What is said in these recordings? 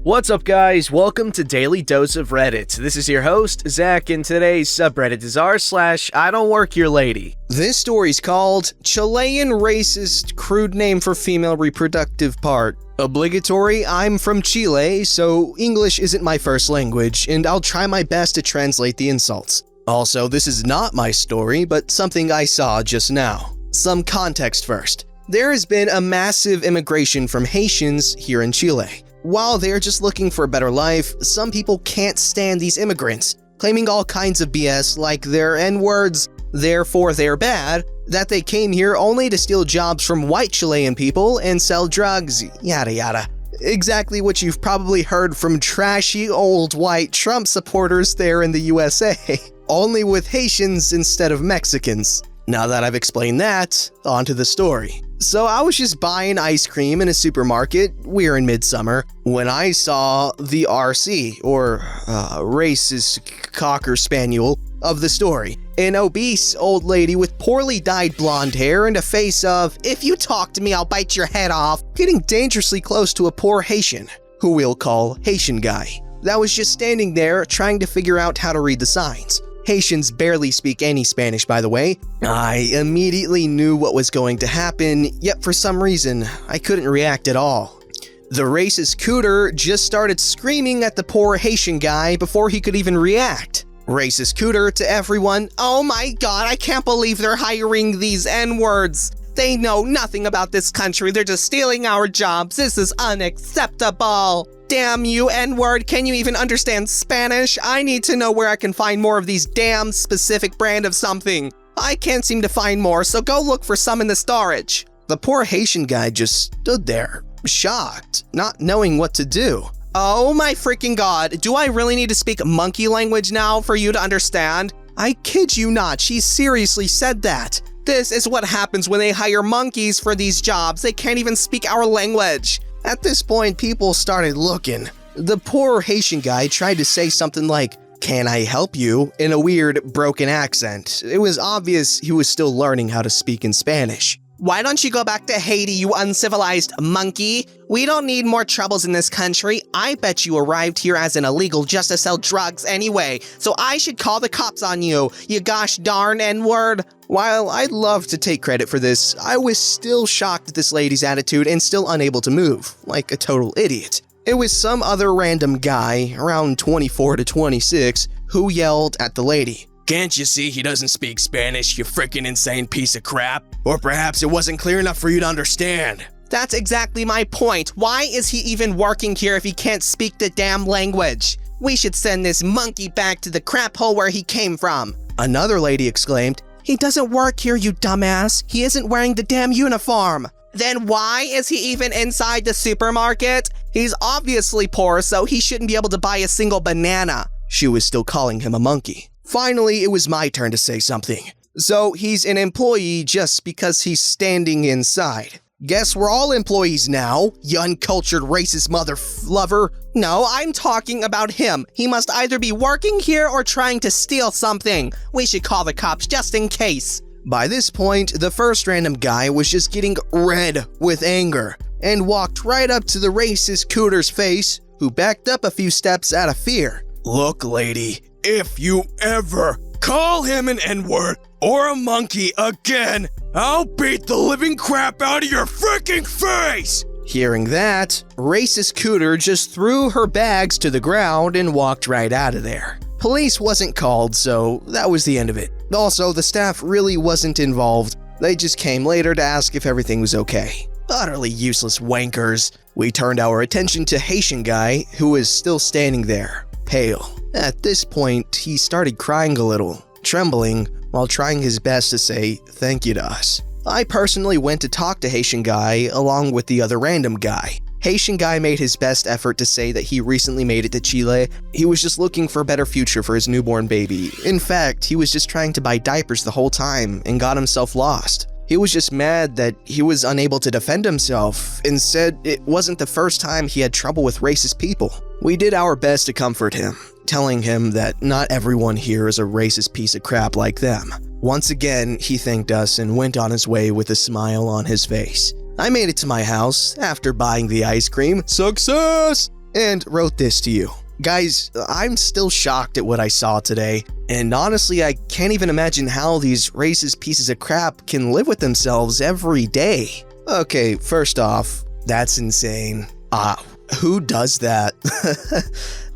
What's up, guys? Welcome to Daily Dose of Reddit. This is your host, Zach, and today's subreddit is r/IDontWorkHereLady. This story's called Chilean Racist Crude Name for Female Reproductive Part. Obligatory, I'm from Chile, so English isn't my first language, and I'll try my best to translate the insults. Also, this is not my story, but something I saw just now. Some context first. There has been a massive immigration from Haitians here in Chile. While they're just looking for a better life, some people can't stand these immigrants, claiming all kinds of BS like they're N-words, therefore they're bad, that they came here only to steal jobs from white Chilean people and sell drugs, yada yada. Exactly what you've probably heard from trashy old white Trump supporters there in the USA, only with Haitians instead of Mexicans. Now that I've explained that, on to the story. So I was just buying ice cream in a supermarket, we're in midsummer, when I saw the RC, or racist cocker spaniel, of the story. An obese old lady with poorly dyed blonde hair and a face of, "If you talk to me, I'll bite your head off," getting dangerously close to a poor Haitian, who we'll call Haitian guy, that was just standing there trying to figure out how to read the signs. Haitians barely speak any Spanish, by the way. I immediately knew what was going to happen, yet for some reason, I couldn't react at all. The racist cooter just started screaming at the poor Haitian guy before he could even react. Racist cooter to everyone, "Oh my god, I can't believe they're hiring these N-words. They know nothing about this country, they're just stealing our jobs, this is unacceptable. Damn you, N-word, can you even understand Spanish? I need to know where I can find more of these damn specific brand of something. I can't seem to find more, so go look for some in the storage." The poor Haitian guy just stood there, shocked, not knowing what to do. Oh my freaking god, do I really need to speak monkey language now for you to understand? I kid you not, she seriously said that. This is what happens when they hire monkeys for these jobs, they can't even speak our language. At this point, people started looking. The poor Haitian guy tried to say something like, "Can I help you?" in a weird, broken accent. It was obvious he was still learning how to speak in Spanish. "Why don't you go back to Haiti, you uncivilized monkey? We don't need more troubles in this country. I bet you arrived here as an illegal just to sell drugs anyway, so I should call the cops on you, you gosh darn N-word." While I'd love to take credit for this, I was still shocked at this lady's attitude and still unable to move, like a total idiot. It was some other random guy, around 24 to 26, who yelled at the lady, "Can't you see he doesn't speak Spanish, you freaking insane piece of crap? Or perhaps it wasn't clear enough for you to understand." That's exactly my point. Why is he even working here if he can't speak the damn language? We should send this monkey back to the crap hole where he came from. Another lady exclaimed, "He doesn't work here, you dumbass. He isn't wearing the damn uniform." Then why is he even inside the supermarket? He's obviously poor, so he shouldn't be able to buy a single banana. She was still calling him a monkey. Finally, it was my turn to say something. So he's an employee just because he's standing inside. Guess we're all employees now, you uncultured racist lover. No, I'm talking about him. He must either be working here or trying to steal something. We should call the cops just in case. By this point, the first random guy was just getting red with anger and walked right up to the racist cooter's face, who backed up a few steps out of fear. "Look, lady, if you ever call him an N-word or a monkey again, I'll beat the living crap out of your freaking face!" Hearing that, racist cooter just threw her bags to the ground and walked right out of there. Police wasn't called, so that was the end of it. Also, the staff really wasn't involved. They just came later to ask if everything was okay. Utterly useless wankers. We turned our attention to Haitian guy, who was still standing there, pale. At this point, he started crying a little, trembling, while trying his best to say thank you to us. I personally went to talk to Haitian guy along with the other random guy. Haitian guy made his best effort to say that he recently made it to Chile. He was just looking for a better future for his newborn baby. In fact, he was just trying to buy diapers the whole time and got himself lost. He was just mad that he was unable to defend himself and said it wasn't the first time he had trouble with racist people. We did our best to comfort him, telling him that not everyone here is a racist piece of crap like them. Once again, he thanked us and went on his way with a smile on his face. I made it to my house after buying the ice cream. Success! and wrote this to you. Guys, I'm still shocked at what I saw today, and honestly, I can't even imagine how these racist pieces of crap can live with themselves every day. Okay, first off, that's insane. Who does that?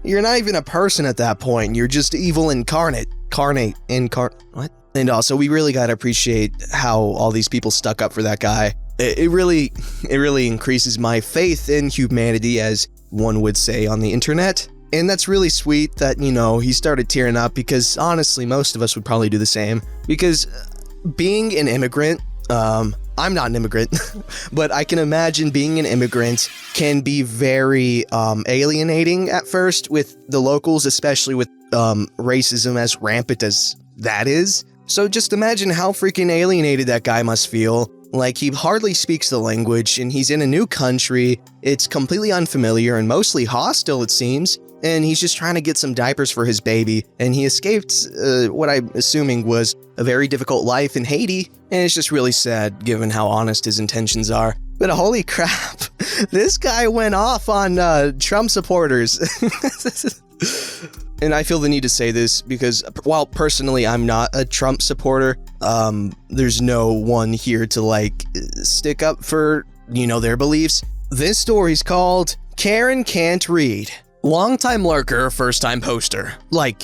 You're not even a person at that point, you're just evil incarnate. What? And also, we really gotta appreciate how all these people stuck up for that guy. It really increases my faith in humanity, as one would say on the internet. And that's really sweet that, he started tearing up, because honestly, most of us would probably do the same. Because being an immigrant, I'm not an immigrant, but I can imagine being an immigrant can be very alienating at first with the locals, especially with racism as rampant as that is. So just imagine how freaking alienated that guy must feel. Like, he hardly speaks the language, and he's in a new country. It's completely unfamiliar and mostly hostile, it seems. And he's just trying to get some diapers for his baby. And he escaped what I'm assuming was a very difficult life in Haiti. And it's just really sad, given how honest his intentions are. But holy crap, this guy went off on Trump supporters. And I feel the need to say this because, while personally I'm not a Trump supporter, there's no one here to, stick up for, their beliefs. This story's called Karen Can't Read. Longtime lurker, first-time poster.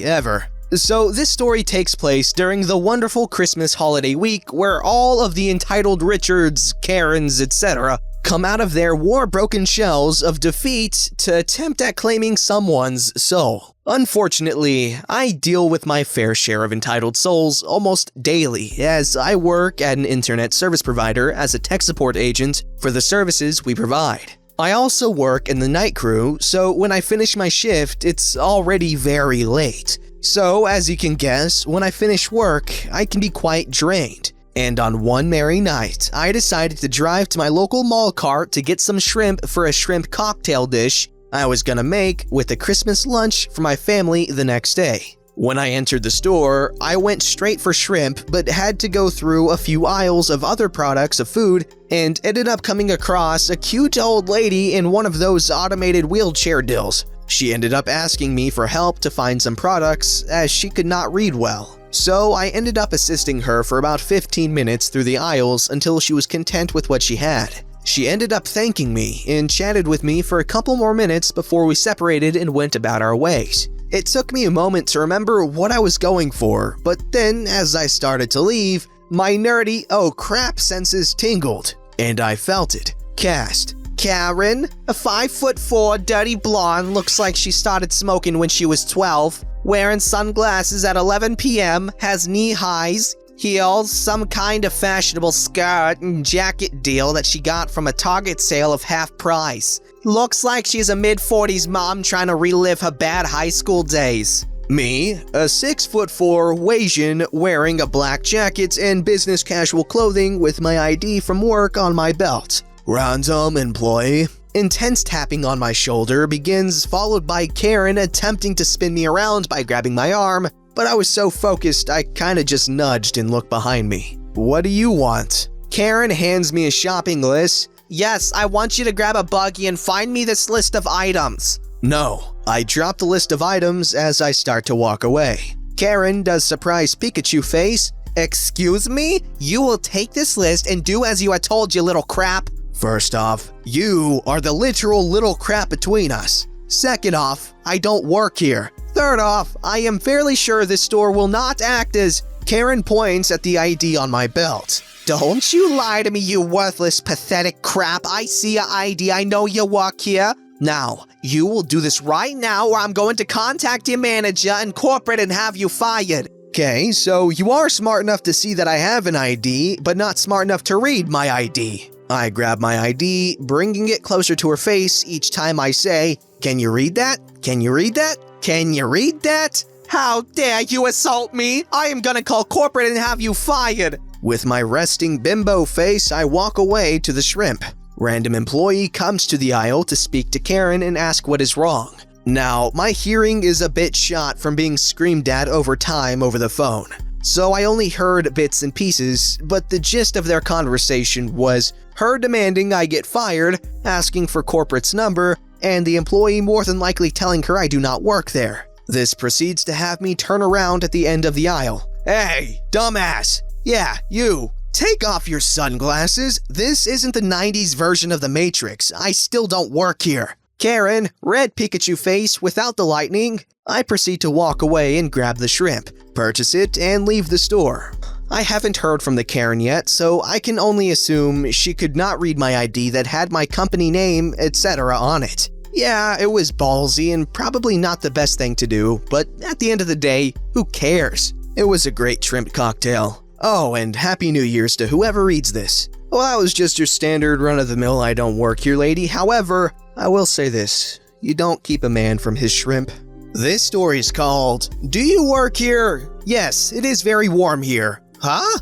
Ever. So this story takes place during the wonderful Christmas holiday week, where all of the entitled Richards, Karens, etc. come out of their war-broken shells of defeat to attempt at claiming someone's soul. Unfortunately, I deal with my fair share of entitled souls almost daily, as I work at an internet service provider as a tech support agent for the services we provide. I also work in the night crew, so when I finish my shift, it's already very late. So, as you can guess, when I finish work, I can be quite drained. And on one merry night, I decided to drive to my local mall cart to get some shrimp for a shrimp cocktail dish I was gonna make with a Christmas lunch for my family the next day. When I entered the store, I went straight for shrimp, but had to go through a few aisles of other products of food and ended up coming across a cute old lady in one of those automated wheelchair dills. She ended up asking me for help to find some products, as she could not read well. So I ended up assisting her for about 15 minutes through the aisles until she was content with what she had. She ended up thanking me and chatted with me for a couple more minutes before we separated and went about our ways. It took me a moment to remember what I was going for, but then as I started to leave, my nerdy oh crap senses tingled, and I felt it. Cast. Karen, a 5'4" dirty blonde, looks like she started smoking when she was 12, wearing sunglasses at 11 p.m, has knee-highs, heels, some kind of fashionable skirt and jacket deal that she got from a Target sale of half price. Looks like she's a mid-40s mom trying to relive her bad high school days. Me, a 6'4" Asian wearing a black jacket and business casual clothing with my ID from work on my belt. Random employee. Intense tapping on my shoulder begins, followed by Karen attempting to spin me around by grabbing my arm, but I was so focused I kinda just nudged and looked behind me. What do you want? Karen hands me a shopping list. Yes, I want you to grab a buggy and find me this list of items. No. I drop the list of items as I start to walk away. Karen does surprise Pikachu face. Excuse me? You will take this list and do as you are told, you little crap. First off, you are the literal little crap between us. Second off, I don't work here. Third off, I am fairly sure this store will not act as... Karen points at the ID on my belt. Don't you lie to me, you worthless, pathetic crap. I see your ID. I know you work here. Now, you will do this right now or I'm going to contact your manager and corporate and have you fired. Okay, so you are smart enough to see that I have an ID, but not smart enough to read my ID. I grab my ID, bringing it closer to her face each time I say, "Can you read that? Can you read that? Can you read that? How dare you assault me? I am gonna call corporate and have you fired." With my resting bimbo face, I walk away to the shrimp. Random employee comes to the aisle to speak to Karen and ask what is wrong. Now, my hearing is a bit shot from being screamed at over time over the phone, so I only heard bits and pieces, but the gist of their conversation was her demanding I get fired, asking for corporate's number, and the employee more than likely telling her I do not work there. This proceeds to have me turn around at the end of the aisle. "Hey, dumbass! Yeah, you! Take off your sunglasses! This isn't the 90s version of the Matrix. I still don't work here." "Karen, red Pikachu face without the lightning." I proceed to walk away and grab the shrimp, purchase it, and leave the store. I haven't heard from the Karen yet, so I can only assume she could not read my ID that had my company name, etc. on it. Yeah, it was ballsy and probably not the best thing to do, but at the end of the day, who cares? It was a great shrimp cocktail. Oh, and Happy New Year's to whoever reads this. Well, that was just your standard run-of-the-mill I don't work here lady. However, I will say this, you don't keep a man from his shrimp. This story is called, "Do you work here? Yes, it is very warm here." Huh?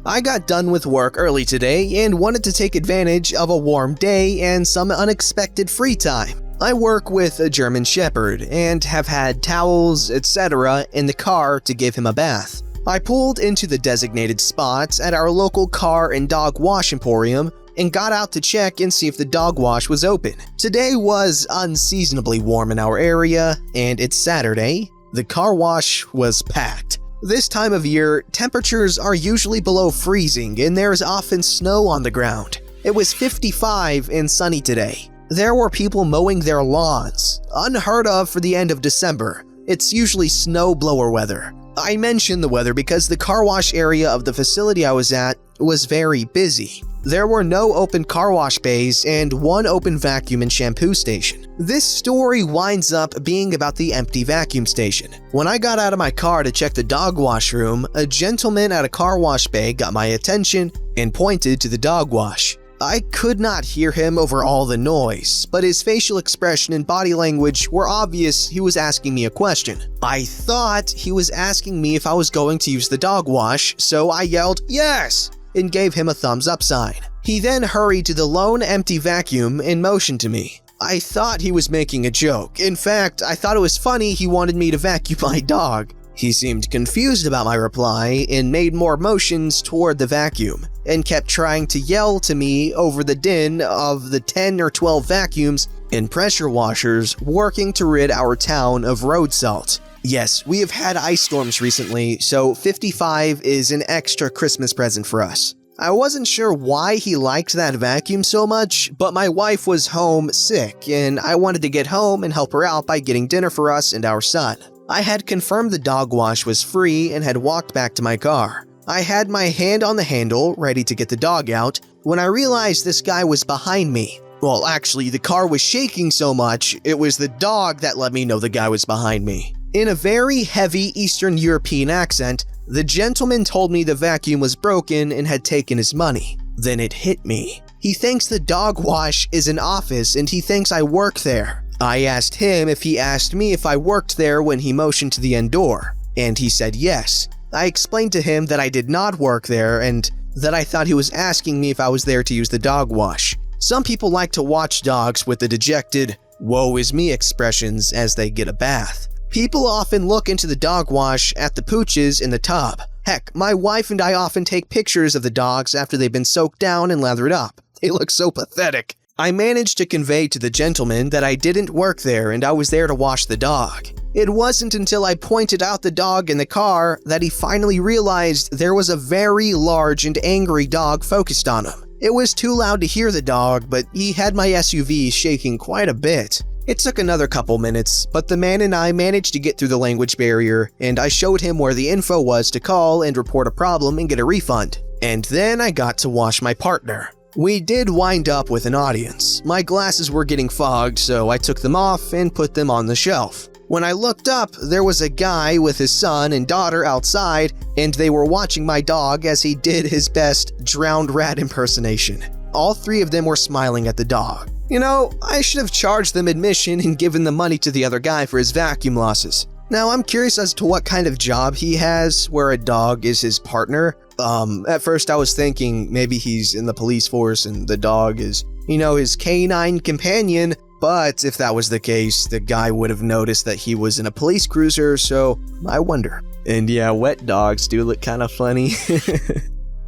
I got done with work early today and wanted to take advantage of a warm day and some unexpected free time. I work with a German Shepherd and have had towels, etc. in the car to give him a bath. I pulled into the designated spots at our local car and dog wash emporium and got out to check and see if the dog wash was open. Today was unseasonably warm in our area, and it's Saturday. The car wash was packed. This time of year, temperatures are usually below freezing and there is often snow on the ground. It was 55 and sunny today. There were people mowing their lawns, unheard of for the end of December. It's usually snowblower weather. I mention the weather because the car wash area of the facility I was at was very busy. There were no open car wash bays and one open vacuum and shampoo station. This story winds up being about the empty vacuum station. When I got out of my car to check the dog wash room, a gentleman at a car wash bay got my attention and pointed to the dog wash. I could not hear him over all the noise, but his facial expression and body language were obvious he was asking me a question. I thought he was asking me if I was going to use the dog wash, so I yelled, "Yes!" and gave him a thumbs up sign. He then hurried to the lone empty vacuum and motioned to me. I thought he was making a joke. In fact, I thought it was funny he wanted me to vacuum my dog. He seemed confused about my reply and made more motions toward the vacuum and kept trying to yell to me over the din of the 10 or 12 vacuums and pressure washers working to rid our town of road salt. Yes, we have had ice storms recently, so 55 is an extra Christmas present for us. I wasn't sure why he liked that vacuum so much, but my wife was home sick and I wanted to get home and help her out by getting dinner for us and our son. I had confirmed the dog wash was free and had walked back to my car. I had my hand on the handle, ready to get the dog out, when I realized this guy was behind me. Well, actually, the car was shaking so much, it was the dog that let me know the guy was behind me. In a very heavy Eastern European accent, the gentleman told me the vacuum was broken and had taken his money. Then it hit me. He thinks the dog wash is an office and he thinks I work there. I asked him if he asked me if I worked there when he motioned to the end door, and he said yes. I explained to him that I did not work there and that I thought he was asking me if I was there to use the dog wash. Some people like to watch dogs with the dejected, "woe is me" expressions as they get a bath. People often look into the dog wash at the pooches in the tub. Heck, my wife and I often take pictures of the dogs after they've been soaked down and lathered up. They look so pathetic. I managed to convey to the gentleman that I didn't work there and I was there to wash the dog. It wasn't until I pointed out the dog in the car that he finally realized there was a very large and angry dog focused on him. It was too loud to hear the dog, but he had my SUV shaking quite a bit. It took another couple minutes, but the man and I managed to get through the language barrier, and I showed him where the info was to call and report a problem and get a refund. And then I got to wash my partner. We did wind up with an audience. My glasses were getting fogged, so I took them off and put them on the shelf. When I looked up, there was a guy with his son and daughter outside, and they were watching my dog as he did his best drowned rat impersonation. All three of them were smiling at the dog. You know, I should have charged them admission and given the money to the other guy for his vacuum losses. Now, I'm curious as to what kind of job he has where a dog is his partner. At first I was thinking maybe he's in the police force and the dog is, his canine companion. But if that was the case, the guy would have noticed that he was in a police cruiser, so I wonder. And yeah, wet dogs do look kind of funny.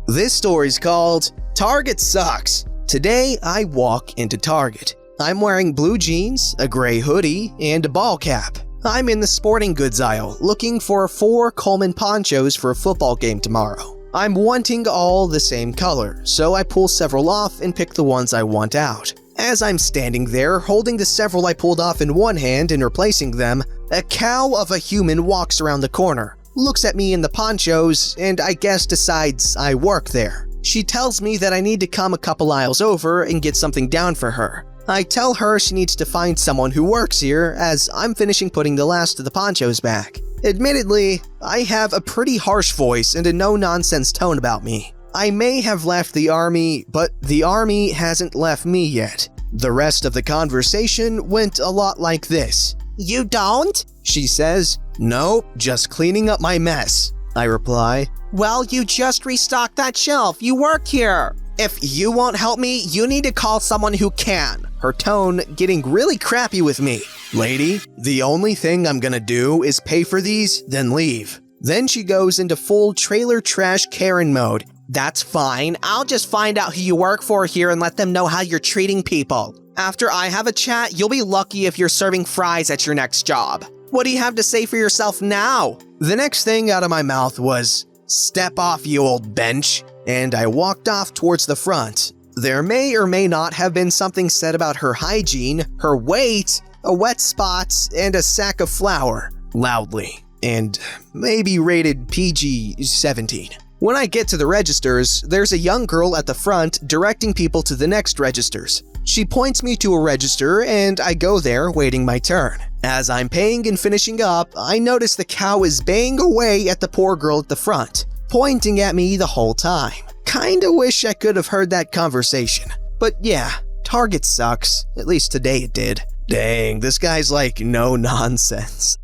This story's called Target Sucks. Today, I walk into Target. I'm wearing blue jeans, a gray hoodie, and a ball cap. I'm in the sporting goods aisle, looking for 4 Coleman ponchos for a football game tomorrow. I'm wanting all the same color, so I pull several off and pick the ones I want out. As I'm standing there, holding the several I pulled off in one hand and replacing them, a cow of a human walks around the corner, looks at me in the ponchos, and I guess decides I work there. She tells me that I need to come a couple aisles over and get something down for her. I tell her she needs to find someone who works here, as I'm finishing putting the last of the ponchos back. Admittedly, I have a pretty harsh voice and a no-nonsense tone about me. I may have left the army, but the army hasn't left me yet. The rest of the conversation went a lot like this. "You don't?" she says. "Nope, just cleaning up my mess," I reply. "Well, you just restocked that shelf. You work here. If you won't help me, you need to call someone who can," her tone getting really crappy with me. "Lady, the only thing I'm gonna do is pay for these, then leave." Then she goes into full trailer trash Karen mode. "That's fine. I'll just find out who you work for here and let them know how you're treating people. After I have a chat, you'll be lucky if you're serving fries at your next job. What do you have to say for yourself now?" The next thing out of my mouth was, "Step off, you old bench," and I walked off towards the front. There may or may not have been something said about her hygiene, her weight, a wet spot, and a sack of flour, loudly, and maybe rated PG-17. When I get to the registers, there's a young girl at the front directing people to the next registers. She points me to a register, and I go there, waiting my turn. As I'm paying and finishing up, I notice the cow is baying away at the poor girl at the front, pointing at me the whole time. Kinda wish I could have heard that conversation. But yeah, Target sucks. At least today it did. Dang, this guy's like no nonsense.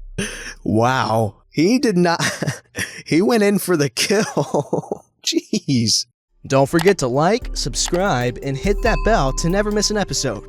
Wow. He did not. He went in for the kill. Jeez. Don't forget to like, subscribe, and hit that bell to never miss an episode.